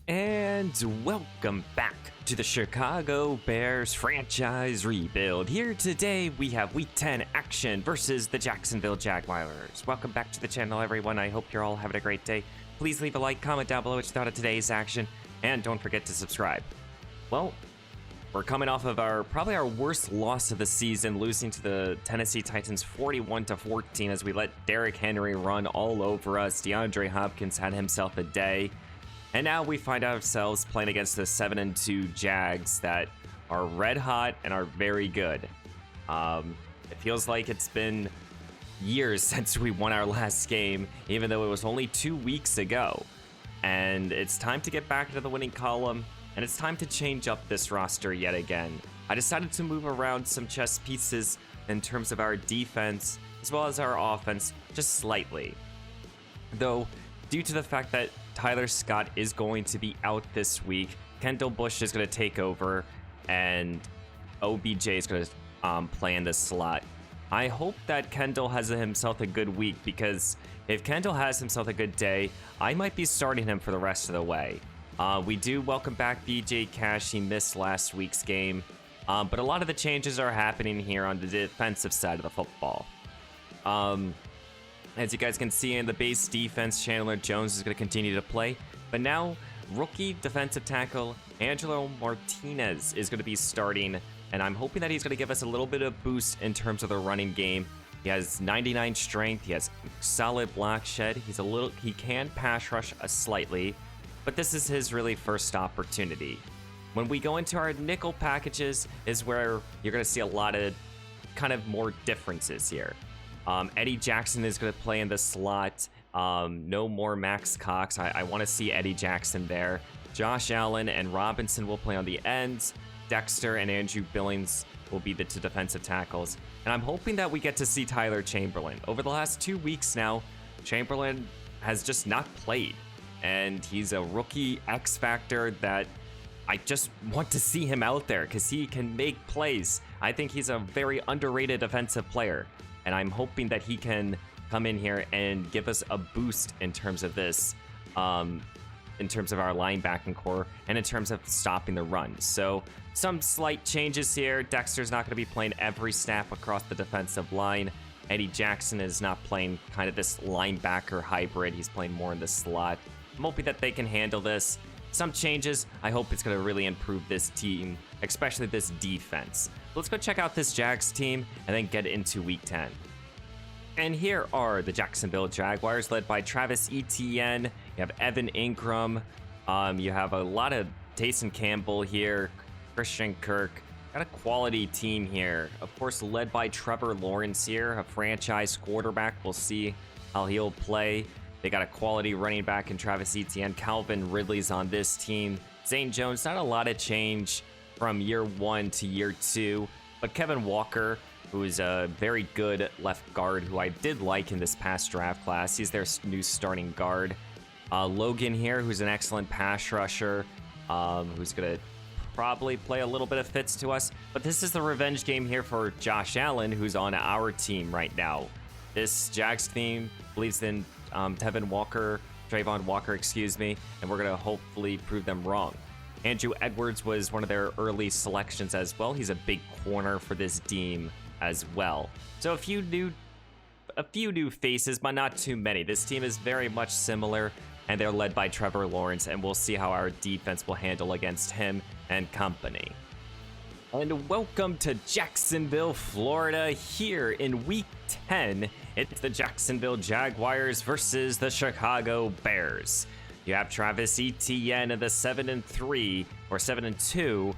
And welcome back to the Chicago Bears franchise rebuild. Here today we have Week 10 action versus the Jacksonville Jaguars. Welcome back to the channel, everyone. I hope you're all having a great day. Please leave a like, comment down below what you thought of today's action, and don't forget to subscribe. Well, we're coming off of probably our worst loss of the season, losing to the Tennessee Titans 41-14 as we let Derrick Henry run all over us. DeAndre Hopkins had himself a day. And now we find ourselves playing against the 7-2 Jags that are red hot and are very good. It feels like it's been years since we won our last game, even though it was only 2 weeks ago. And it's time to get back into the winning column, and it's time to change up this roster yet again. I decided to move around some chess pieces in terms of our defense, as well as our offense, just slightly. Though, due to the fact that Tyler Scott is going to be out this week, Kendall Bush is going to take over, and OBJ is going to play in the slot. I hope that Kendall has himself a good week, because if Kendall has himself a good day, I might be starting him for the rest of the way. We do welcome back BJ Cash. He missed last week's game, but a lot of the changes are happening here on the defensive side of the football. As you guys can see in the base defense, Chandler Jones is going to continue to play. But now, rookie defensive tackle Angelo Martinez is going to be starting. And I'm hoping that he's going to give us a little bit of boost in terms of the running game. He has 99 strength. He has solid block shed. He can pass rush slightly. But this is his really first opportunity. When we go into our nickel packages is where you're going to see a lot of kind of more differences here. Eddie Jackson is going to play in the slot. No more Max Cox. I want to see Eddie Jackson there. Josh Allen and Robinson will play on the ends. Dexter and Andrew Billings will be the two defensive tackles. And I'm hoping that we get to see Tyler Chamberlain. Over the last 2 weeks now, Chamberlain has just not played. And he's a rookie X Factor that I just want to see him out there because he can make plays. I think he's a very underrated defensive player. And I'm hoping that he can come in here and give us a boost in terms of this, in terms of our linebacking core and in terms of stopping the run. So some slight changes here. Dexter's not going to be playing every snap across the defensive line. Eddie Jackson is not playing kind of this linebacker hybrid. He's playing more in the slot. I'm hoping that they can handle this. Some changes. I hope it's going to really improve this team, especially this defense. Let's go check out this Jags team and then get into Week 10. And here are the Jacksonville Jaguars, led by Travis Etienne. You have Evan Ingram. You have a lot of Taysom Campbell here. Christian Kirk. Got a quality team here. Of course, led by Trevor Lawrence here, a franchise quarterback. We'll see how he'll play. They got a quality running back in Travis Etienne. Calvin Ridley's on this team. Zane Jones, not a lot of change from year 1 to year 2. But Kevin Walker, who is a very good left guard, who I did like in this past draft class. He's their new starting guard. Logan here, who's an excellent pass rusher, who's going to probably play a little bit of fits to us. But this is the revenge game here for Josh Allen, who's on our team right now. This Jags team believes in Trayvon Walker, excuse me, and we're going to hopefully prove them wrong. Andrew Edwards was one of their early selections as well. He's a big corner for this team as well. So a few new faces, but not too many. This team is very much similar, and they're led by Trevor Lawrence, and we'll see how our defense will handle against him and company. And welcome to Jacksonville, Florida. Here in Week 10, it's the Jacksonville Jaguars versus the Chicago Bears. You have Travis Etienne of the 7-3 or 7-2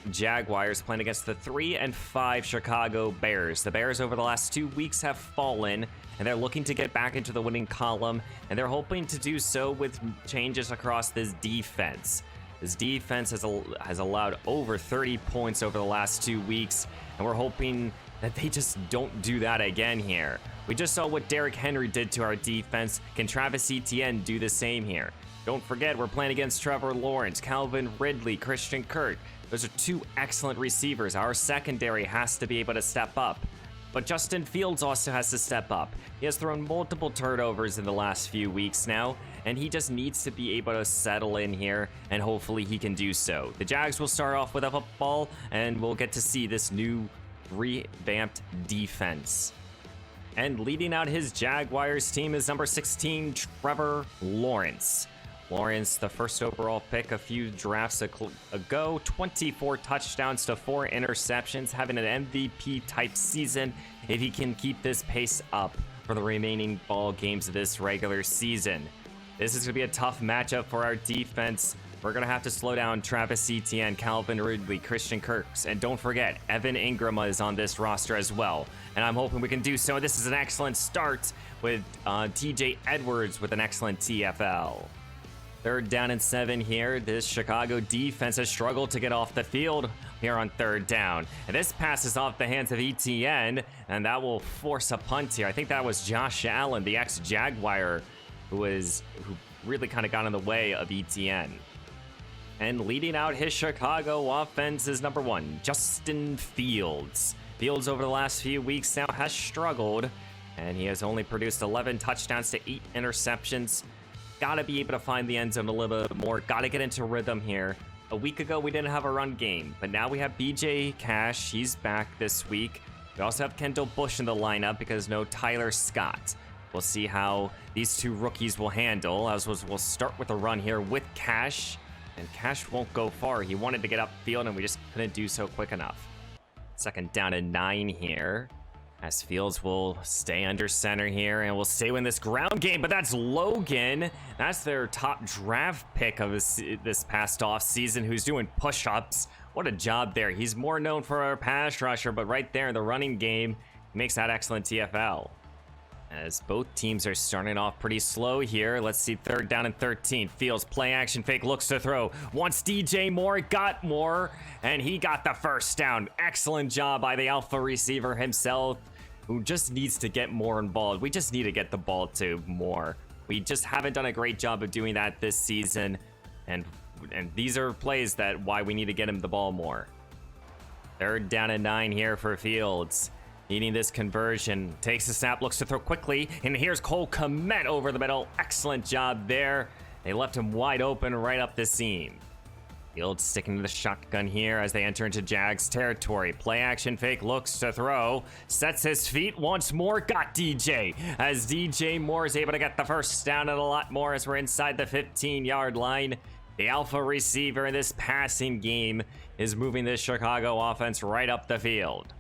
Jaguars playing against the 3-5 Chicago Bears. The Bears over the last 2 weeks have fallen, and they're looking to get back into the winning column, and they're hoping to do so with changes across this defense. This defense has allowed over 30 points over the last 2 weeks, and we're hoping that they just don't do that again here. We just saw what Derrick Henry did to our defense. Can Travis Etienne do the same here? Don't forget, we're playing against Trevor Lawrence, Calvin Ridley, Christian Kirk. Those are two excellent receivers. Our secondary has to be able to step up. but Justin Fields also has to step up. He has thrown multiple turnovers in the last few weeks now, and he just needs to be able to settle in here, and hopefully he can do so. The Jags will start off with a football, and we'll get to see this new revamped defense. And leading out his Jaguars team is number 16, Trevor Lawrence. Lawrence, the first overall pick a few drafts ago, 24 touchdowns to 4 interceptions, having an MVP type season if he can keep this pace up for the remaining ball games of this regular season. This is going to be a tough matchup for our defense. We're going to have to slow down Travis Etienne, Calvin Ridley, Christian Kirks, and don't forget, Evan Ingram is on this roster as well. And I'm hoping we can do so. This is an excellent start with TJ Edwards with an excellent TFL. 3rd down and 7 here. This Chicago defense has struggled to get off the field here on 3rd down. And this pass is off the hands of Etienne, and that will force a punt here. I think that was Josh Allen, the ex-Jaguar, who really kind of got in the way of Etienne. And leading out his Chicago offense is number 1, Justin Fields. Fields over the last few weeks now has struggled, and he has only produced 11 touchdowns to 8 interceptions. Gotta be able to find the end zone a little bit more. Gotta get into rhythm here. A week ago, we didn't have a run game, but now we have BJ Cash. He's back this week. We also have Kendall Bush in the lineup because no Tyler Scott. We'll see how these 2 rookies will handle. We'll start with a run here with Cash, and Cash won't go far. He wanted to get upfield, and we just couldn't do so quick enough. 2nd down and 9 here. As Fields will stay under center here and will stay in this ground game, but that's Logan. That's their top draft pick of this past off season, who's doing push-ups. What a job there. He's more known for a pass rusher, but right there in the running game, he makes that excellent TFL. As both teams are starting off pretty slow here. Let's see 3rd down and 13. Fields play action fake, looks to throw. Wants DJ Moore, got Moore, and he got the 1st down. Excellent job by the alpha receiver himself, who just needs to get more involved. We just need to get the ball to Moore. We just haven't done a great job of doing that this season, and these are plays that why we need to get him the ball more. 3rd down and 9 here for Fields. Needing this conversion. Takes the snap, looks to throw quickly, and here's Cole Kmet over the middle. Excellent job there. They left him wide open right up the seam. Fields sticking to the shotgun here as they enter into Jags territory. Play action fake, looks to throw. Sets his feet once more, got DJ. As DJ Moore is able to get the 1st down and a lot more as we're inside the 15-yard line. The alpha receiver in this passing game is moving this Chicago offense right up the field.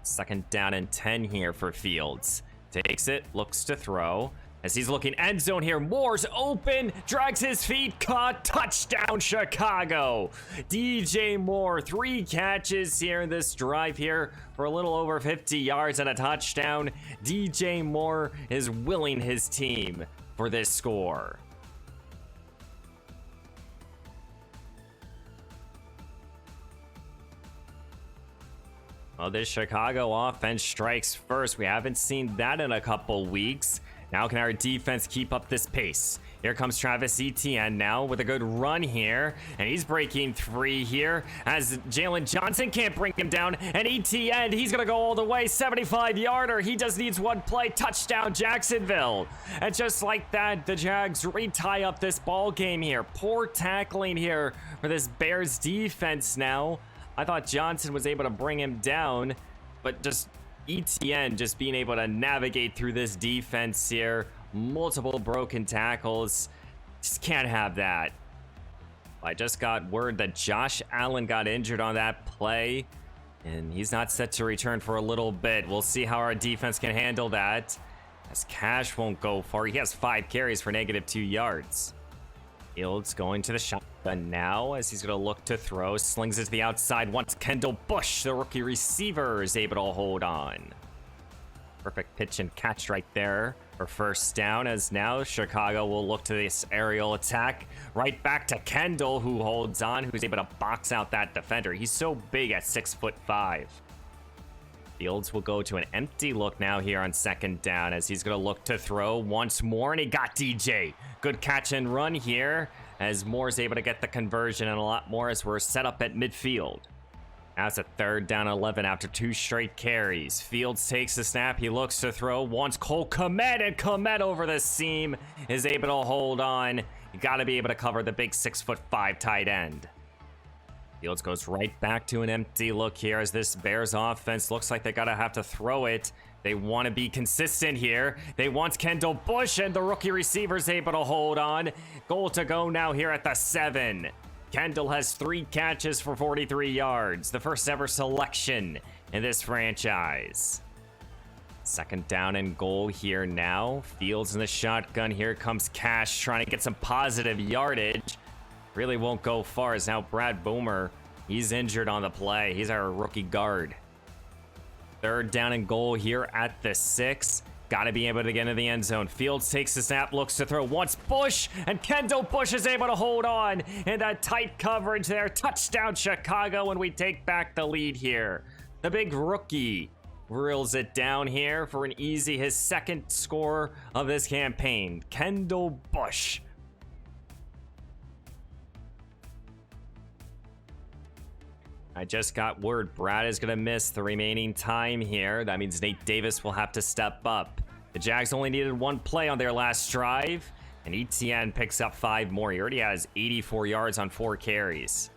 2nd down and 10 here for Fields. Takes it, looks to throw. As he's looking end zone here, Moore's open, drags his feet, caught, touchdown Chicago. DJ Moore, 3 catches here in this drive here for a little over 50 yards and a touchdown. DJ Moore is willing his team for this score. Well, this Chicago offense strikes first. We haven't seen that in a couple weeks. Now can our defense keep up this pace? Here comes Travis Etienne now with a good run here, and he's breaking 3 here as Jalen Johnson can't bring him down, and Etienne, he's gonna go all the way, 75-yarder. He just needs 1 play, touchdown Jacksonville. And just like that, the Jags retie up this ball game here. Poor tackling here for this Bears defense now. I thought Johnson was able to bring him down, but just Etienne just being able to navigate through this defense here. Multiple broken tackles. Just can't have that. I just got word that Josh Allen got injured on that play, and he's not set to return for a little bit. We'll see how our defense can handle that, as Cash won't go far. He has 5 carries for -2 yards. Fields going to the shotgun now as he's going to look to throw. Slings it to the outside. Once Kendall Bush, the rookie receiver, is able to hold on. Perfect pitch and catch right there for 1st down, as now Chicago will look to this aerial attack. Right back to Kendall, who holds on, who's able to box out that defender. He's so big at 6'5". Fields will go to an empty look now here on 2nd down as he's going to look to throw once more, and he got DJ. Good catch and run here as Moore's able to get the conversion and a lot more as we're set up at midfield. Now it's a 3rd down 11 after 2 straight carries. Fields takes the snap. He looks to throw. Wants Cole Kmet, and Kmet over the seam is able to hold on. You got to be able to cover the big 6'5" tight end. Fields goes right back to an empty look here as this Bears offense looks like they got to have to throw it. They want to be consistent here. They want Kendall Bush, and the rookie receiver's able to hold on. Goal to go now here at the 7. Kendall has 3 catches for 43 yards, the first ever selection in this franchise. 2nd down and goal here now. Fields in the shotgun. Here comes Cash trying to get some positive yardage. Really won't go far as now Brad Boomer, he's injured on the play. He's our rookie guard. 3rd down and goal here at the 6. Got to be able to get into the end zone. Fields takes the snap, looks to throw, wants Bush, and Kendall Bush is able to hold on in that tight coverage there. Touchdown Chicago, and we take back the lead here. The big rookie reels it down here for an easy, his 2nd score of this campaign. Kendall Bush. I just got word Brad is going to miss the remaining time here. That means Nate Davis will have to step up. The Jags only needed 1 play on their last drive, and Etienne picks up 5 more. He already has 84 yards on 4 carries.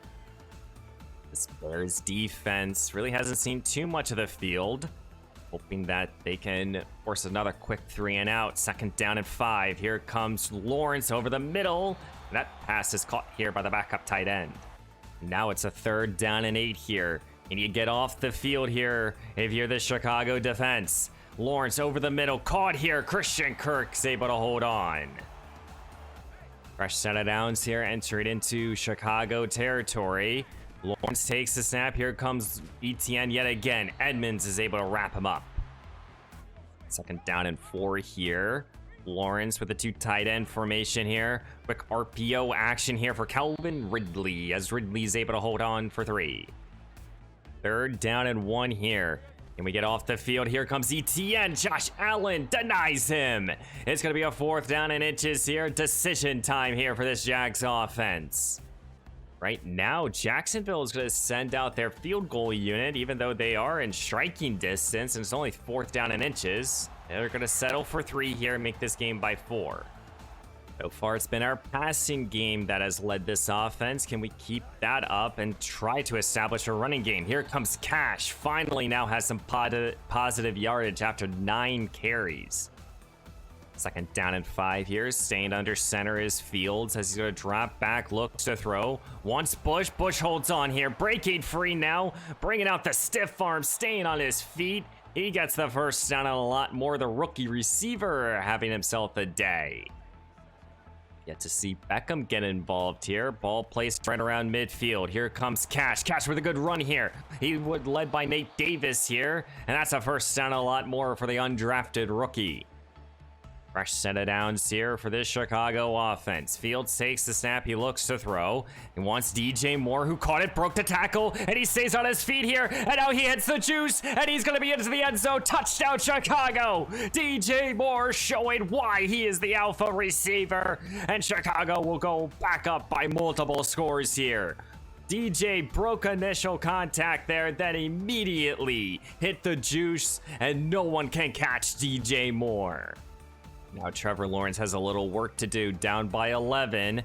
This Bears defense really hasn't seen too much of the field. Hoping that they can force another quick 3 and out. 2nd down and 5. Here comes Lawrence over the middle. And that pass is caught here by the backup tight end. Now it's a 3rd down and 8 here. And you get off the field here if you're the Chicago defense. Lawrence over the middle, caught here. Christian Kirk's able to hold on. Fresh set of downs here, entered into Chicago territory. Lawrence takes the snap. Here comes Etienne yet again. Edmonds is able to wrap him up. 2nd down and 4 here. Lawrence with a 2 tight end formation here. Quick RPO action here for Calvin Ridley as Ridley's able to hold on for 3. 3rd down and 1 here. And we get off the field. Here comes Etienne. Josh Allen denies him. It's going to be a 4th down and inches here. Decision time here for this Jags offense. Right now, Jacksonville is going to send out their field goal unit, even though they are in striking distance, and it's only 4th down and inches. They're going to settle for 3 here and make this game by 4. So far, it's been our passing game that has led this offense. Can we keep that up and try to establish a running game? Here comes Cash. Finally now has some positive yardage after 9 carries. 2nd down and 5 here. Staying under center is Fields as he's going to drop back, looks to throw. Wants Bush. Bush holds on here. Breaking free now. Bringing out the stiff arm. Staying on his feet. He gets the 1st down and a lot more. The rookie receiver having himself a day. Yet to see Beckham get involved here. Ball placed right around midfield. Here comes Cash. Cash with a good run here. He would led by Nate Davis here. And that's a 1st down and a lot more for the undrafted rookie. Fresh set of downs here for this Chicago offense. Fields takes the snap. He looks to throw. He wants DJ Moore, who caught it, broke the tackle, and he stays on his feet here. And now he hits the juice, and he's going to be into the end zone. Touchdown, Chicago. DJ Moore showing why he is the alpha receiver. And Chicago will go back up by multiple scores here. DJ broke initial contact there, then immediately hit the juice, and no one can catch DJ Moore. Now Trevor Lawrence has a little work to do, down by 11.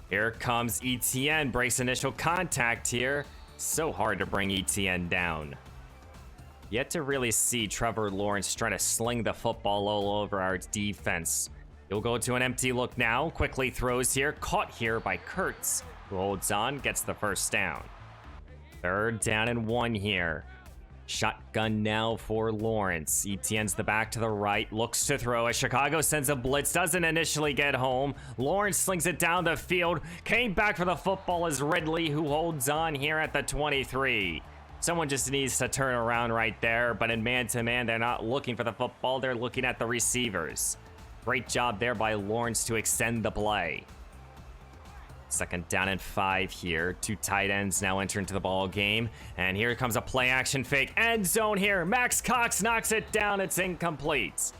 Here comes Etienne, breaks initial contact here. So hard to bring Etienne down. Yet to really see Trevor Lawrence trying to sling the football all over our defense. He'll go to an empty look now, quickly throws here, caught here by Kurtz, who holds on, gets the 1st down. 3rd down and 1 here. Shotgun now for Lawrence. Etienne's the back to the right, looks to throw as Chicago sends a blitz, doesn't initially get home. Lawrence slings it down the field. Came back for the football is Ridley, who holds on here at the 23. Someone just needs to turn around right there, but in man-to-man, they're not looking for the football, they're looking at the receivers. Great job there by Lawrence to extend the play. 2nd down and 5 here. 2 tight ends now enter into the ball game. And here comes a play action fake. End zone here. Max Cox knocks it down. It's incomplete.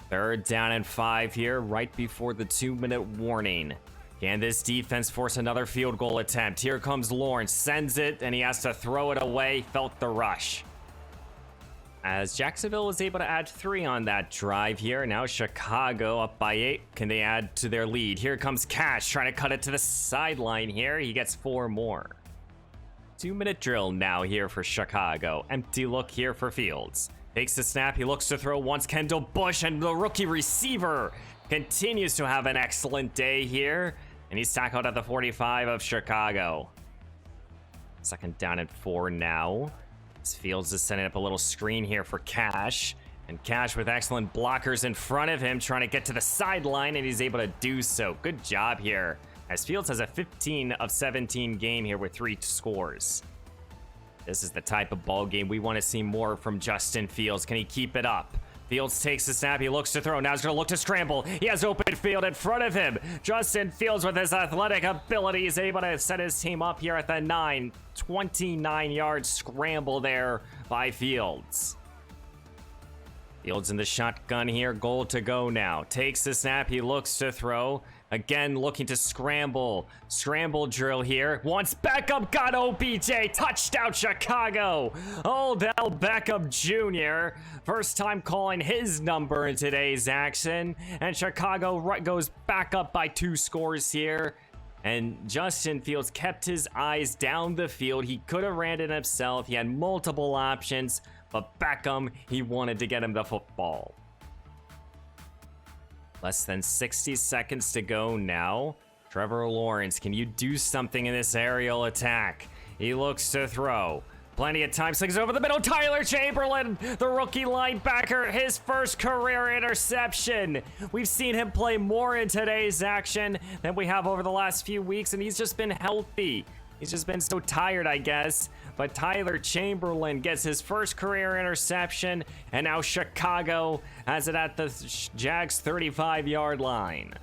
3rd down and 5 here, right before the 2-minute warning. Can this defense force another field goal attempt? Here comes Lawrence, sends it, and he has to throw it away. Felt the rush. As Jacksonville was able to add 3 on that drive here. Now Chicago up by 8. Can they add to their lead? Here comes Cash trying to cut it to the sideline here. He gets 4 more. 2-minute drill now here for Chicago. Empty look here for Fields. Takes the snap. He looks to throw once. Kendall Bush, and the rookie receiver continues to have an excellent day here. And he's tackled at the 45 of Chicago. 2nd down and 4 now. Fields is setting up a little screen here for Cash. And Cash with excellent blockers in front of him, trying to get to the sideline, and he's able to do so. Good job here, as Fields has a 15 of 17 game here with 3 scores. This is the type of ball game we want to see more from Justin Fields. Can he keep it up? Fields takes the snap. He looks to throw. Now he's going to look to scramble. He has open field in front of him. Justin Fields, with his athletic ability, is able to set his team up here at the 9. 29-yard scramble there by Fields. Fields in the shotgun here. Goal to go now. Takes the snap. He looks to throw. Again, looking to scramble. Scramble drill here. Once Beckham got OBJ. Touchdown, Chicago. Odell Beckham Jr. First time calling his number in today's action. And Chicago goes back up by 2 scores here. And Justin Fields kept his eyes down the field. He could have ran it himself. He had multiple options. But Beckham, he wanted to get him the football. Less than 60 seconds to go now. Trevor Lawrence, can you do something in this aerial attack? He looks to throw. Plenty of time, slings over the middle. Tyler Chamberlain, the rookie linebacker, his first career interception. We've seen him play more in today's action than we have over the last few weeks, and he's just been healthy. He's just been so tired, I guess. But Tyler Chamberlain gets his first career interception, and now Chicago has it at the Jags 35-yard line.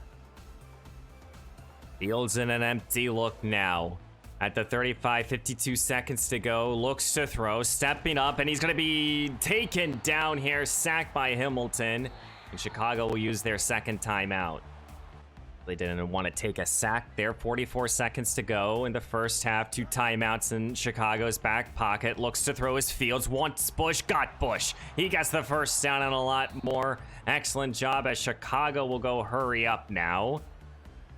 Fields in an empty look now. At the 35, 52 seconds to go, looks to throw, stepping up, and he's going to be taken down here, sacked by Hamilton. And Chicago will use their 2nd timeout. They didn't want to take a sack there. 44 seconds to go in the first half. 2 timeouts in Chicago's back pocket. Looks to throw his Fields. Wants Bush. Got Bush. He gets the first down and a lot more. Excellent job, as Chicago will go hurry up now.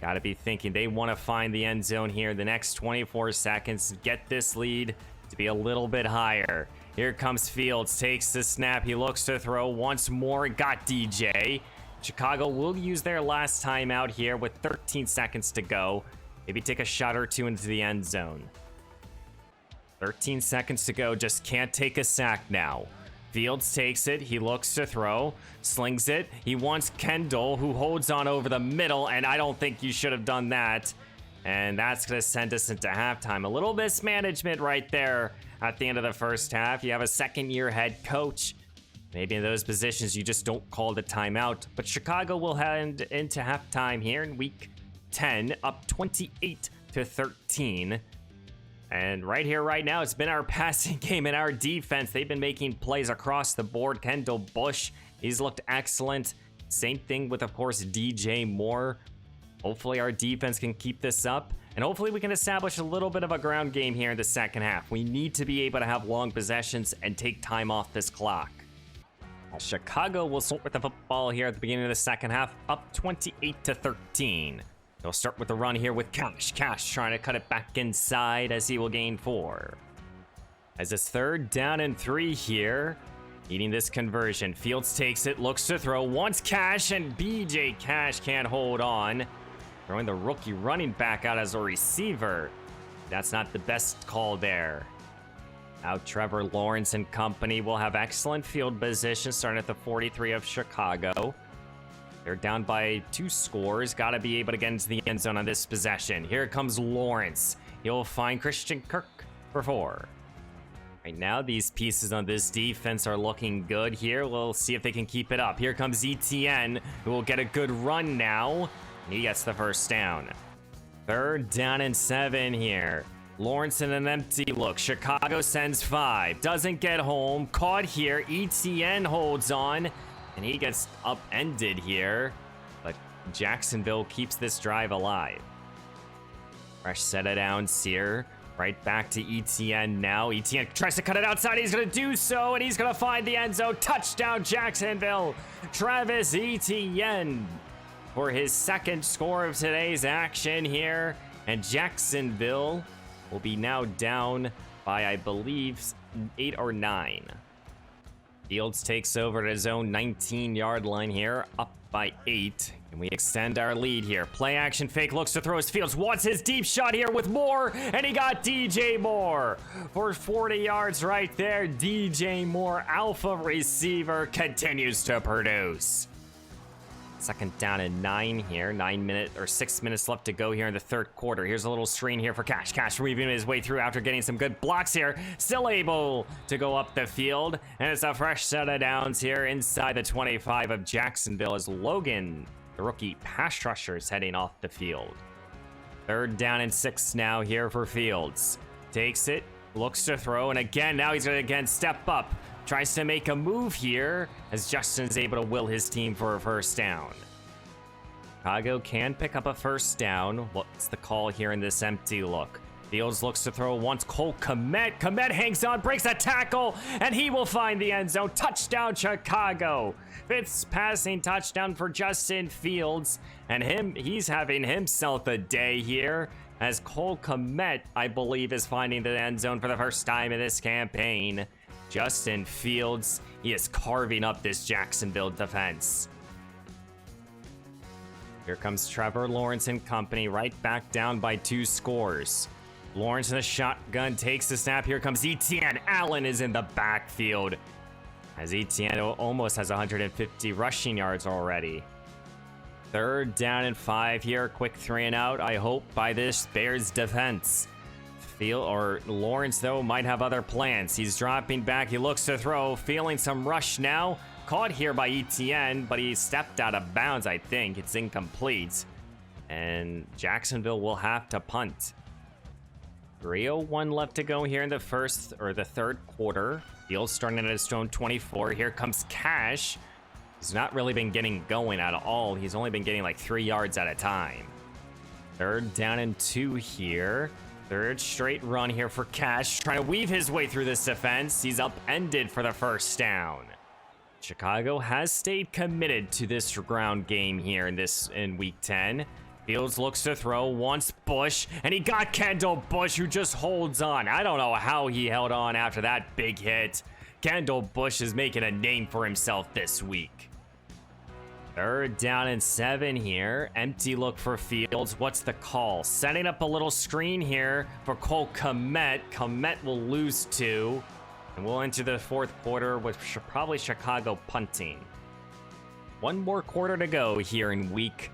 Got to be thinking they want to find the end zone here the next 24 seconds. Get this lead to be a little bit higher. Here comes Fields. Takes the snap. He looks to throw once more. Got DJ. Chicago will use their last timeout here with 13 seconds to go. Maybe take a shot or 2 into the end zone. 13 seconds to go. Just can't take a sack now. Fields takes it. He looks to throw. Slings it. He wants Kendall, who holds on over the middle, and I don't think you should have done that. And that's going to send us into halftime. A little mismanagement right there at the end of the first half. You have a 2nd-year head coach. Maybe in those positions, you just don't call the timeout. But Chicago will head into halftime here in week 10, up 28-13. And right here, right now, it's been our passing game and our defense. They've been making plays across the board. Kendall Bush, he's looked excellent. Same thing with, of course, DJ Moore. Hopefully our defense can keep this up. And hopefully we can establish a little bit of a ground game here in the second half. We need to be able to have long possessions and take time off this clock. Chicago will start with the football here at the beginning of the second half, up 28-13. They'll start with the run here with Cash. Cash trying to cut it back inside as he will gain 4. As it's 3rd down and 3 here, needing this conversion. Fields takes it, looks to throw, wants Cash, and BJ Cash can't hold on. Throwing the rookie running back out as a receiver. That's not the best call there. Now Trevor Lawrence and company will have excellent field position starting at the 43 of Chicago. They're down by 2 scores. Got to be able to get into the end zone on this possession. Here comes Lawrence. He'll find Christian Kirk for 4. Right now, these pieces on this defense are looking good here. We'll see if they can keep it up. Here comes ETN, who will get a good run now. He gets the first down. 3rd down and 7 here. Lawrence in an empty look. Chicago sends 5. Doesn't get home. Caught here. ETN holds on. And he gets upended here. But Jacksonville keeps this drive alive. Fresh set of downs here. Right back to ETN now. ETN tries to cut it outside. He's going to do so, and he's going to find the end zone. Touchdown, Jacksonville. Travis Etienne for his second score of today's action here. And Jacksonville will be now down by, I believe, 8 or 9. Fields takes over to his own 19-yard line here, up by 8. Can we extend our lead here? Play action fake, looks to throw his Fields, wants his deep shot here with Moore, and he got DJ Moore for 40 yards right there. DJ Moore, alpha receiver, continues to produce. Second down and 9 here. 6 minutes left to go here in the third quarter. Here's a little screen here for Cash. Cash weaving his way through after getting some good blocks here. Still able to go up the field. And it's a fresh set of downs here inside the 25 of Jacksonville as Logan, the rookie pass rusher, is heading off the field. Third down and 6 now here for Fields. Takes it, looks to throw, and again, now he's going to step up. Tries to make a move here as Justin's able to will his team for a first down. Chicago can pick up a first down. What's the call here in this empty look? Fields looks to throw once. Cole Kmet. Kmet hangs on, breaks a tackle, and he will find the end zone. Touchdown, Chicago. 5th passing touchdown for Justin Fields. And he's having himself a day here as Cole Kmet, I believe, is finding the end zone for the first time in this campaign. Justin Fields, he is carving up this Jacksonville defense. Here comes Trevor Lawrence and company, right back down by 2 scores. Lawrence in the shotgun takes the snap. Here comes Etienne. Allen is in the backfield as Etienne almost has 150 rushing yards already. Third down and 5 here. Quick 3 and out, I hope, by this Bears defense. Lawrence, though, might have other plans. He's dropping back. He looks to throw, feeling some rush now. Caught here by Etienne, but he stepped out of bounds, I think. It's incomplete. And Jacksonville will have to punt. 3:01 left to go here in the third quarter. Fields starting at his own 24. Here comes Cash. He's not really been getting going at all. He's only been getting like 3 yards at a time. Third down and 2 here. Third straight run here for Cash, trying to weave his way through this defense. He's upended for the first down. Chicago has stayed committed to this ground game here in week 10. Fields looks to throw, wants Bush, and he got Kendall Bush, who just holds on. I don't know how he held on after that big hit. Kendall Bush is making a name for himself this week. Third down and 7 here. Empty look for Fields. What's the call? Setting up a little screen here for Cole Kmet. Kmet will lose 2. And we'll enter the fourth quarter with probably Chicago punting. One more quarter to go here in week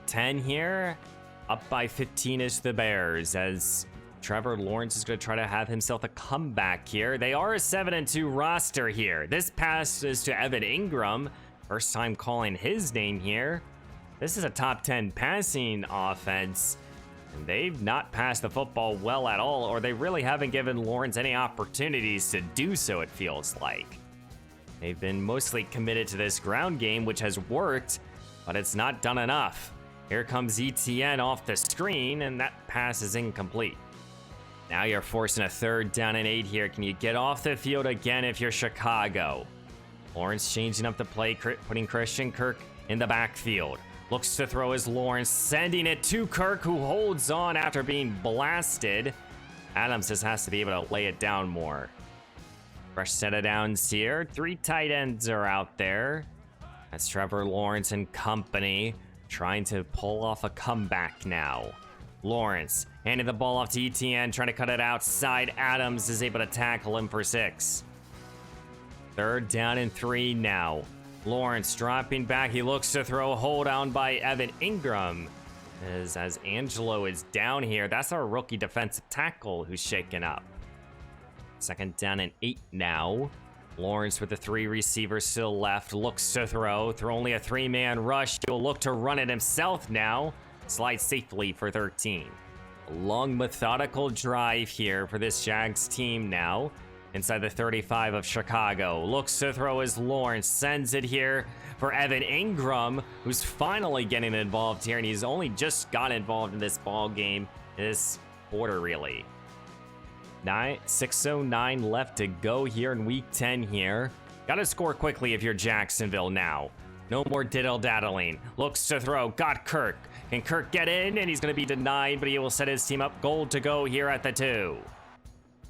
10 here. Up by 15 is the Bears as Trevor Lawrence is going to try to have himself a comeback here. They are a 7-2 roster here. This pass is to Evan Ingram. First time calling his name here. This is a top 10 passing offense, and they've not passed the football well at all, or they really haven't given Lawrence any opportunities to do so, it feels like. They've been mostly committed to this ground game, which has worked, but it's not done enough. Here comes Etienne off the screen, and that pass is incomplete. Now you're forcing a third down and 8 here. Can you get off the field again if you're Chicago? Lawrence changing up the play, putting Christian Kirk in the backfield. Looks to throw as Lawrence, sending it to Kirk, who holds on after being blasted. Adams just has to be able to lay it down more. Fresh set of downs here. 3 tight ends are out there. That's Trevor Lawrence and company trying to pull off a comeback now. Lawrence handing the ball off to Etienne, trying to cut it outside. Adams is able to tackle him for 6. Third down and 3 now. Lawrence dropping back. He looks to throw. Hold on by Evan Ingram. As Angelo is down here. That's our rookie defensive tackle who's shaken up. Second down and 8 now. Lawrence with the 3 receivers still left. Looks to throw. Through only a 3-man rush. He'll look to run it himself now. Slides safely for 13. A long methodical drive here for this Jags team now. inside the 35 of Chicago. Looks to throw as Lawrence sends it here for Evan Ingram, who's finally getting involved here, and he's only just got involved in this ball game, this quarter really. 6:09 left to go here in week 10 here. Gotta score quickly if you're Jacksonville now. No more diddle-daddling. Looks to throw, got Kirk. Can Kirk get in? And he's gonna be denied, but he will set his team up. Goal to go here at the 2.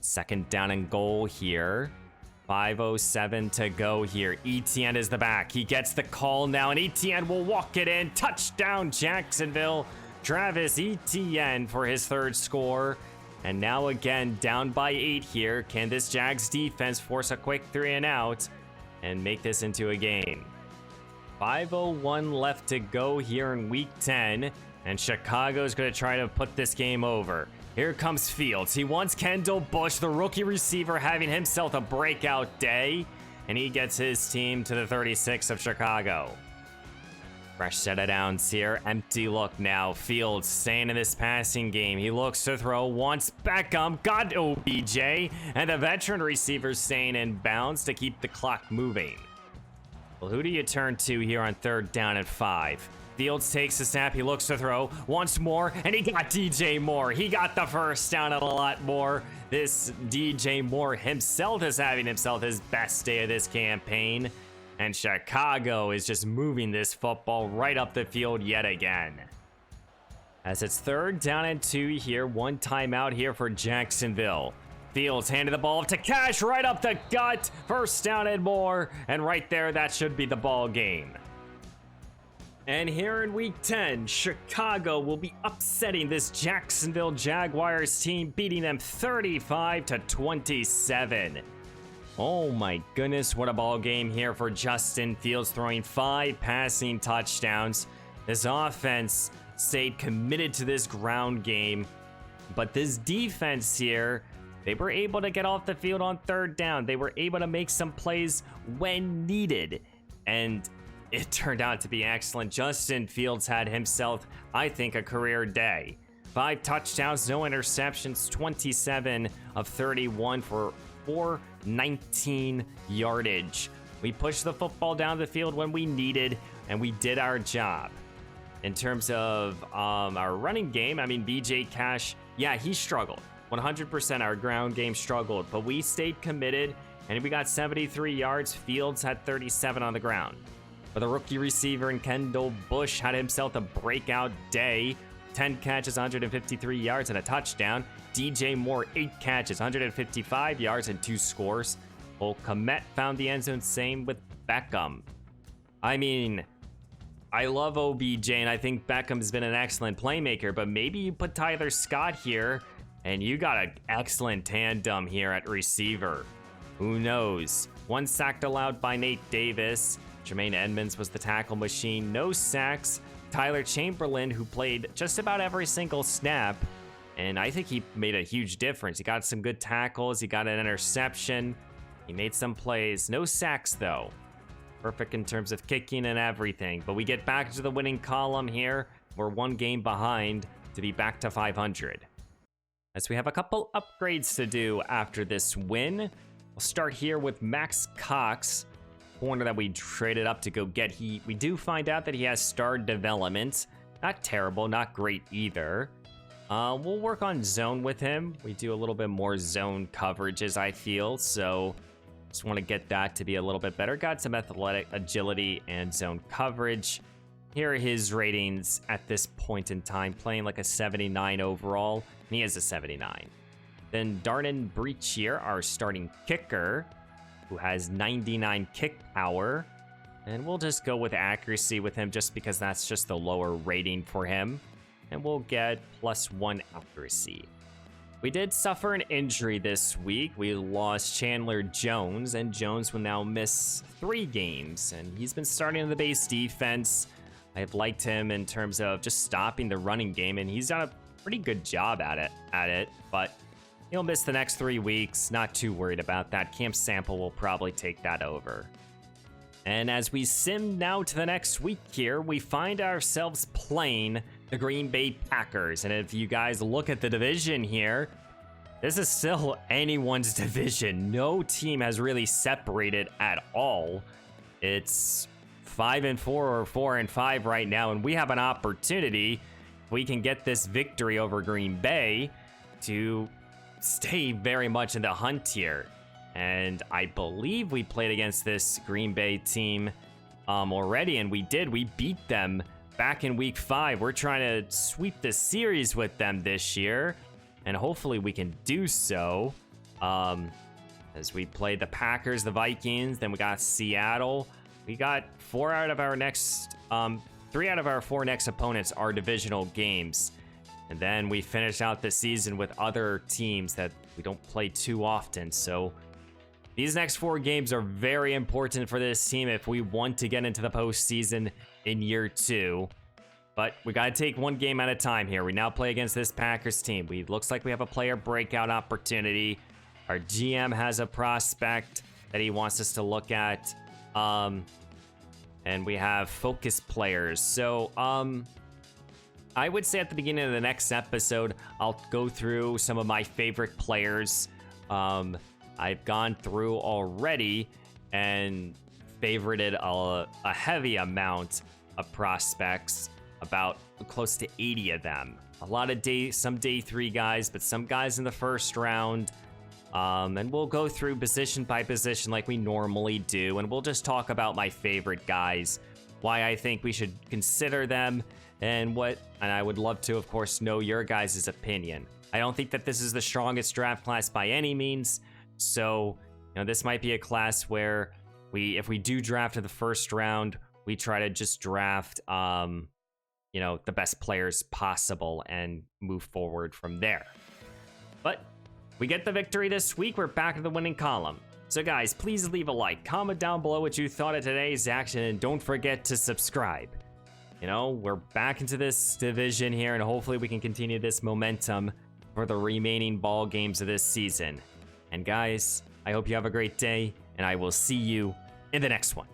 Second down and goal here. 5:07 to go here. Etienne is the back. He gets the call now, and Etienne will walk it in. Touchdown, Jacksonville. Travis Etienne for his 3rd score. And now again, down by 8 here. Can this Jags defense force a quick 3 and out and make this into a game? 5:01 left to go here in week 10. And Chicago's going to try to put this game over. Here comes Fields. He wants Kendall Bush, the rookie receiver, having himself a breakout day. And he gets his team to the 36 of Chicago. Fresh set of downs here. Empty look now. Fields staying in this passing game. He looks to throw. Wants Beckham. Got OBJ. And the veteran receiver staying in bounds to keep the clock moving. Well, who do you turn to here on 3rd down and 5? Fields takes the snap. He looks to throw. Wants more. And he got DJ Moore. He got the first down and a lot more. This DJ Moore himself is having himself his best day of this campaign. And Chicago is just moving this football right up the field yet again. As it's 3rd down and 2 here. 1 timeout here for Jacksonville. Fields handed the ball to Cash right up the gut. First down and more. And right there, that should be the ball game. And here in week 10, Chicago will be upsetting this Jacksonville Jaguars team, beating them 35-27. Oh my goodness, what a ball game here for Justin Fields, throwing 5 passing touchdowns. This offense stayed committed to this ground game, but this defense here, they were able to get off the field on 3rd down. They were able to make some plays when needed, and it turned out to be excellent. Justin Fields had himself, I think, a career day. 5 touchdowns, no interceptions, 27 of 31 for 419 yardage. We pushed the football down the field when we needed, and we did our job. In terms of our running game, I mean, BJ Cash, yeah, he struggled. 100% our ground game struggled, but we stayed committed, and we got 73 yards. Fields had 37 on the ground. But the rookie receiver and Kendall Bush had himself a breakout day. 10 catches, 153 yards, and a touchdown. DJ Moore, 8 catches, 155 yards, and 2 scores. Cole Kmet found the end zone, same with Beckham. I mean, I love OBJ, and I think Beckham's been an excellent playmaker, but maybe you put Tyler Scott here, and you got an excellent tandem here at receiver. Who knows? 1 sack allowed by Nate Davis. Jermaine Edmonds was the tackle machine. No sacks. Tyler Chamberlain, who played just about every single snap, and I think he made a huge difference. He got some good tackles. He got an interception. He made some plays. No sacks, though. Perfect in terms of kicking and everything. But we get back to the winning column here. We're 1 game behind to be back to 500. As we have a couple upgrades to do after this win. We'll start here with Max Cox, corner that we traded up to go get. We do find out that he has star development. Not terrible, not great either. We'll work on zone with him. We do a little bit more zone coverages, I feel, so just want to get that to be a little bit better. Got some athletic agility and zone coverage. Here are his ratings at this point in time, playing like a 79 overall, and he is a 79. Then Darnan Breachier, our starting kicker, who has 99 kick power, and we'll just go with accuracy with him just because that's just the lower rating for him, and we'll get +1 accuracy. We did suffer an injury this week. We lost Chandler Jones, and Jones will now miss 3 games, and he's been starting in the base defense. I've liked him in terms of just stopping the running game, and he's done a pretty good job at it, but he'll miss the next 3 weeks. Not too worried about that. Camp Sample will probably take that over. And as we sim now to the next week here, we find ourselves playing the Green Bay Packers. And if you guys look at the division here, this is still anyone's division. No team has really separated at all. It's 5-4 or 4-5 right now, and we have an opportunity, if we can get this victory over Green Bay, to stay very much in the hunt here. And I believe we played against this Green Bay team already, and we did. We beat them back in week 5. We're trying to sweep the series with them this year, and hopefully we can do so. As we play the Packers, the Vikings, then we got Seattle. We got 3 out of our 4 next opponents are divisional games. And then we finish out the season with other teams that we don't play too often. So these next 4 games are very important for this team if we want to get into the postseason in year 2. But we got to take one game at a time here. We now play against this Packers team. Looks like we have a player breakout opportunity. Our GM has a prospect that he wants us to look at. And we have focus players. So, I would say at the beginning of the next episode, I'll go through some of my favorite players. I've gone through already and favorited a heavy amount of prospects, about close to 80 of them. A lot of some day 3 guys, but some guys in the first round. And we'll go through position by position like we normally do, and we'll just talk about my favorite guys, why I think we should consider them, and I would love to, of course, know your guys' opinion. I don't think that this is the strongest draft class by any means, so this might be a class where if we do draft in the first round, we try to just draft the best players possible and move forward from there. But we get the victory this week. We're back in the winning column. So guys, please leave a like, comment down below what you thought of today's action, and don't forget to subscribe. We're back into this division here, and hopefully we can continue this momentum for the remaining ball games of this season. And guys, I hope you have a great day, and I will see you in the next one.